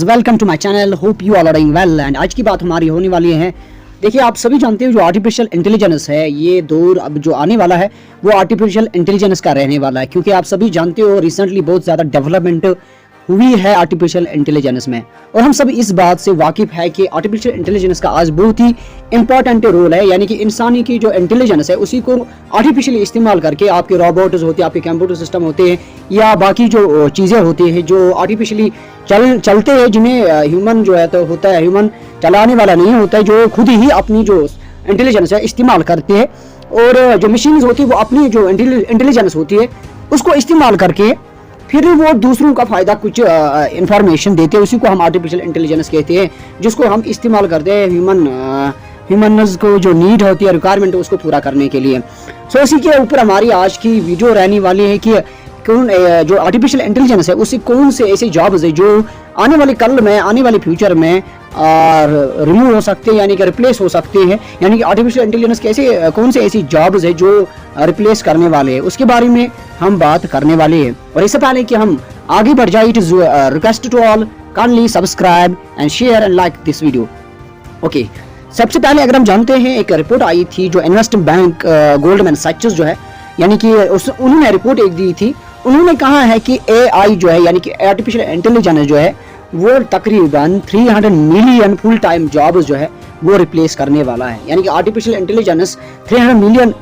Welcome to my channel, hope you all are doing well. And आज की बात हमारी होने वाली है। देखिए, आप सभी जानते हो जो आर्टिफिशियल इंटेलिजेंस है, ये दौर अब जो आने वाला है वो आर्टिफिशियल इंटेलिजेंस का रहने वाला है, क्योंकि आप सभी जानते हो रिसेंटली बहुत ज़्यादा डेवलपमेंट हुई है आर्टिफिशियल इंटेलिजेंस में। और हम सब इस बात से वाकिफ है कि आर्टिफिशियल इंटेलिजेंस का आज बहुत ही इंपॉर्टेंट रोल है, यानी कि इंसानी की जो इंटेलिजेंस है उसी को आर्टिफिशियली इस्तेमाल करके आपके रोबोट्स होते हैं, आपके कंप्यूटर सिस्टम होते हैं या बाकी जो चीज़ें होती हैं जो आर्टिफिशियली चलते हैं, जिन्हें ह्यूमन जो है तो होता है, ह्यूमन चलाने वाला नहीं होता है, जो खुद ही अपनी जो इंटेलिजेंस है इस्तेमाल करते हैं। और जो मशीन्स होती है वो अपनी जो इंटेलिजेंस होती है उसको इस्तेमाल करके फिर वो दूसरों का फ़ायदा कुछ इंफॉर्मेशन देते हैं, उसी को हम आर्टिफिशियल इंटेलिजेंस कहते हैं, जिसको हम इस्तेमाल करते हैं ह्यूमन्स को जो नीड होती है, रिक्वायरमेंट है, उसको पूरा करने के लिए। सो इसी के ऊपर हमारी आज की वीडियो रहने वाली है कि कौन जो आर्टिफिशियल इंटेलिजेंस है उससे कौन से ऐसे जॉब्स है जो आने वाले कल में, आने वाले फ्यूचर में रिमूव हो सकते हैं, यानी कि रिप्लेस हो सकते हैं। यानी कि आर्टिफिशियल इंटेलिजेंस कैसे, कौन से ऐसी जॉब्स है जो रिप्लेस करने वाले हैं, उसके बारे में हम बात करने वाले हैं। और इससे पहले कि हम आगे बढ़ जाए, it is request to all kindly subscribe and share and like this video. Okay, सबसे पहले अगर हम जानते हैं, एक रिपोर्ट आई थी जो इन्वेस्टमेंट बैंक गोल्डमैन सैचेस जो है, यानी कि उन्होंने रिपोर्ट एक दी थी। उन्होंने कहा है कि AI जो है, यानी कि आर्टिफिशियल इंटेलिजेंस जो है, वो तकरीबन 300 मिलियन फुल टाइम जॉब्स जो है वो रिप्लेस करने वाला है। यानी कि artificial intelligence 300 million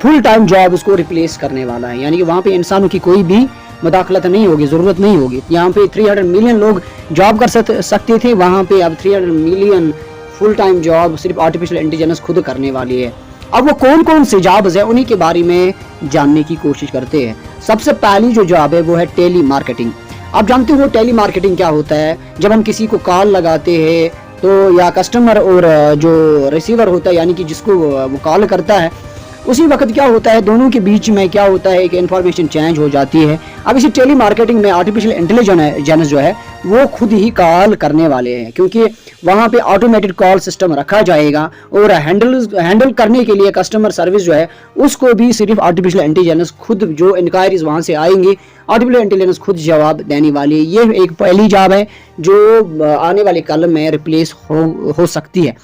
full time jobs को रिप्लेस करने वाला है, यानी कि वहाँ पे इंसानों की कोई भी मुदाखलत नहीं होगी, ज़रूरत नहीं होगी। यहाँ पे 300 मिलियन लोग जॉब कर सकते थे, वहाँ पे अब 300 मिलियन फुल टाइम जॉब सिर्फ आर्टिफिशियल इंटेलिजेंस खुद करने वाली है। अब वो कौन कौन से जॉब्स है उन्हीं के बारे में जानने की कोशिश करते हैं। सबसे पहली जो जॉब है वो है टेली मार्केटिंग। आप जानते हो टेली मार्केटिंग क्या होता है? जब हम किसी को कॉल लगाते हैं तो या कस्टमर और जो रिसीवर होता है, यानी कि जिसको वो कॉल करता है, उसी वक्त क्या होता है, दोनों के बीच में क्या होता है कि इन्फॉर्मेशन चेंज हो जाती है। अब इसी टेली मार्केटिंग में आर्टिफिशियल इंटेलिजेंस जो है वो खुद ही कॉल करने वाले हैं, क्योंकि वहाँ पे ऑटोमेटेड कॉल सिस्टम रखा जाएगा और हैंडल करने के लिए कस्टमर सर्विस जो है उसको भी सिर्फ आर्टिफिशियल इंटेलिजेंस खुद, जो इंक्वायरीज वहाँ से आएंगी, आर्टिफिशियल इंटेलिजेंस खुद जवाब देने वाली है। ये एक पहली जॉब है जो आने वाले कल में रिप्लेस हो सकती है।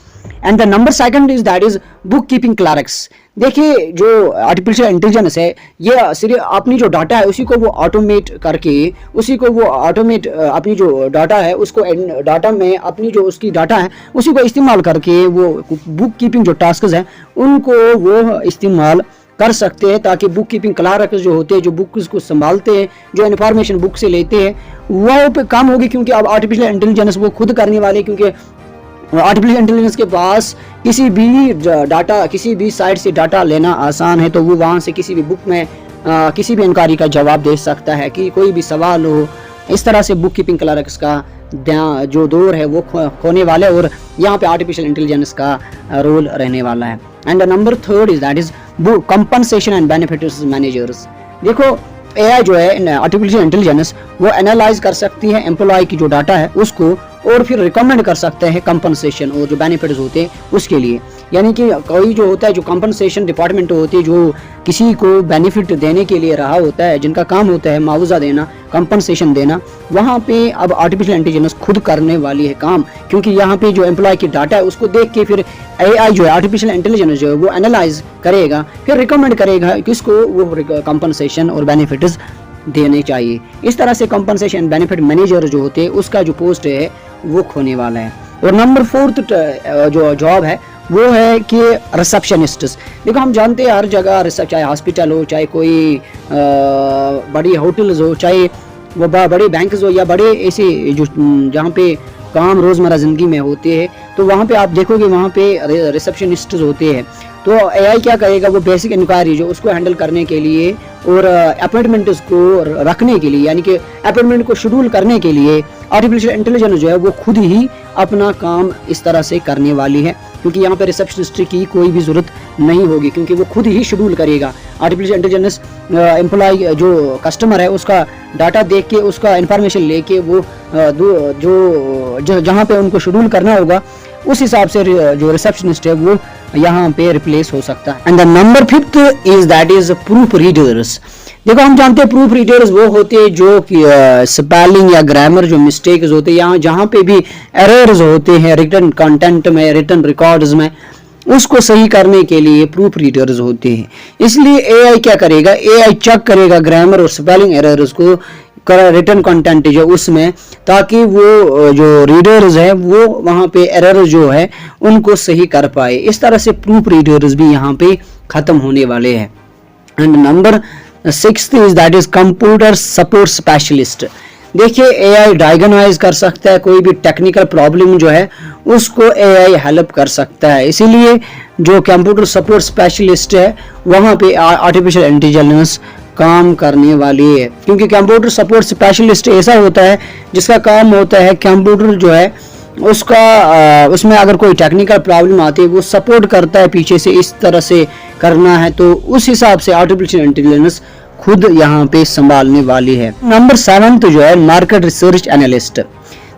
And the number second is that is book keeping clerks. देखिए, जो आर्टिफिशियल इंटेलिजेंस है ये सिर्फ अपनी जो डाटा है उसी को वो ऑटोमेट करके, उसी को वो ऑटोमेट अपनी जो डाटा है उसको डाटा में अपनी जो उसकी डाटा है उसी को इस्तेमाल करके वो बुक कीपिंग जो टास्क हैं उनको वो इस्तेमाल कर सकते हैं, ताकि बुक कीपिंग क्लर्क जो होते हैं, जो बुक्स को संभालते हैं, जो इन्फॉर्मेशन बुक से लेते हैं, वो पे कम होगी, क्योंकि अब आर्टिफिशियल इंटेलिजेंस वो खुद करने वाले, क्योंकि आर्टिफिशियल इंटेलिजेंस के पास किसी भी डाटा, किसी भी साइट से डाटा लेना आसान है, तो वो वहाँ से किसी भी बुक में किसी भी इंक्वायरी का जवाब दे सकता है कि कोई भी सवाल हो। इस तरह से बुक कीपिंग क्लर्क्स का जो दौर है वो होने वाला है और यहाँ पे आर्टिफिशियल इंटेलिजेंस का रोल रहने वाला है। And number third is that is compensation and benefits managers. देखो, AI जो है आर्टिफिशियल इंटेलिजेंस वो एनालाइज कर सकती है एम्प्लॉय की जो डाटा है उसको, और फिर रिकमेंड कर सकते हैं कंपनसेशन और जो बेनिफिट्स होते हैं उसके लिए। यानी कि कोई जो होता है, जो कंपनसेशन डिपार्टमेंट होती है, जो किसी को बेनिफिट देने के लिए रहा होता है, जिनका काम होता है मुआवजा देना, कंपनसेशन देना, वहाँ पे अब आर्टिफिशियल इंटेलिजेंस खुद करने वाली है काम, क्योंकि यहाँ पे जो एम्प्लॉय की डाटा है उसको देख के फिर AI जो है, आर्टिफिशियल इंटेलिजेंस जो है वो एनालाइज करेगा, फिर रिकमेंड करेगा किसको वो कंपनसेशन और बेनिफिट्स देने चाहिए। इस तरह से कंपनसेशन बेनिफिट मैनेजर जो होते हैं उसका जो पोस्ट है वो खोने वाला है। और नंबर फोर्थ जो जॉब है वो है कि रिसेप्शनिस्ट। देखो, हम जानते हैं हर जगह चाहे हॉस्पिटल हो, चाहे कोई बड़ी होटल्स हो, चाहे वो बड़े बैंक हो, या बड़े ऐसे जो जहाँ पे काम रोज़मर्रा ज़िंदगी में होते हैं, तो वहाँ पे आप देखोगे वहाँ पे रिसेप्शनिस्ट होते हैं। तो AI क्या करेगा, वो बेसिक इंक्वायरी जो उसको हैंडल करने के लिए और अपॉइंटमेंट्स को रखने के लिए, यानी कि अपॉइंटमेंट को शेड्यूल करने के लिए आर्टिफिशियल इंटेलिजेंस जो है वो खुद ही अपना काम इस तरह से करने वाली है, क्योंकि यहाँ पे रिसेप्शनिस्ट की कोई भी ज़रूरत नहीं होगी, क्योंकि वो खुद ही शेड्यूल करेगा। आर्टिफिशियल इंटेलिजेंस एम्प्लॉय जो कस्टमर है उसका डाटा देख के, उसका इंफॉर्मेशन लेके वो जहाँ पे उनको शेड्यूल करना होगा उस हिसाब से जो रिसेप्शनिस्ट है वो यहाँ पे रिप्लेस हो सकता है। And the number 5th is that is proof readers. देखो हम जानते हैं प्रूफ रीडर्स वो होते हैं जो कि स्पेलिंग या ग्रामर जो मिस्टेक्स होते हैं, यहाँ जहाँ पे भी एरर्स होते हैं रिटन कंटेंट में, रिटन रिकॉर्ड्स में, उसको सही करने के लिए प्रूफ रीडर्स होते हैं। इसलिए एआई क्या करेगा, एआई चेक करेगा ग्रामर और स्पेलिंग एरर्स को रिटन कंटेंट जो उसमें, ताकि वो जो रीडर्स है वो वहाँ पे एरर जो है उनको सही कर पाए। इस तरह से प्रूफ रीडर्स भी यहाँ पे खत्म होने वाले हैं। And number 6th is that is computer support specialist. देखिए एआई डायग्नोज कर सकता है, कोई भी टेक्निकल प्रॉब्लम जो है उसको एआई हेल्प कर सकता है। इसीलिए जो कंप्यूटर सपोर्ट स्पेशलिस्ट है वहाँ पे आर्टिफिशियल इंटेलिजेंस काम करने वाली है, क्योंकि कंप्यूटर सपोर्ट स्पेशलिस्ट ऐसा होता है जिसका काम होता है कंप्यूटर जो है उसका उसमें अगर कोई टेक्निकल प्रॉब्लम आती है वो सपोर्ट करता है पीछे से, इस तरह से करना है, तो उस हिसाब से आर्टिफिशियल इंटेलिजेंस खुद यहाँ पे संभालने वाली है। नंबर 7 जो है मार्केट रिसर्च एनालिस्ट।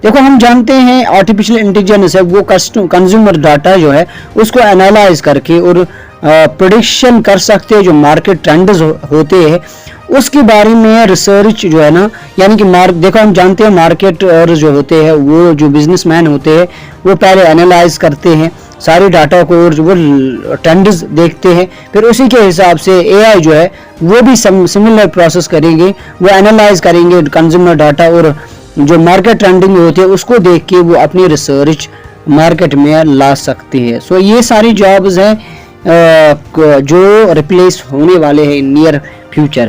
देखो हम जानते हैं आर्टिफिशियल इंटेलिजेंस है वो कंज्यूमर डाटा जो है उसको एनालाइज करके और प्रेडिक्शन कर सकते हैं जो मार्केट ट्रेंड्स होते हैं उसके बारे में रिसर्च जो है ना, यानी कि देखो हम जानते हैं मार्केट और जो होते हैं वो जो बिजनेसमैन होते हैं वो पहले एनालाइज करते हैं सारे डाटा को और वो ट्रेंड्स देखते हैं, फिर उसी के हिसाब से एआई जो है वो भी सिमिलर प्रोसेस करेंगे, वो एनालाइज करेंगे कंज्यूमर डाटा और जो मार्केट ट्रेंडिंग होती है उसको देख के वो अपनी रिसर्च मार्केट में ला सकते हैं। सो ये सारी जॉब्स हैं जो रिप्लेस होने वाले हैं इन नियर फ्यूचर।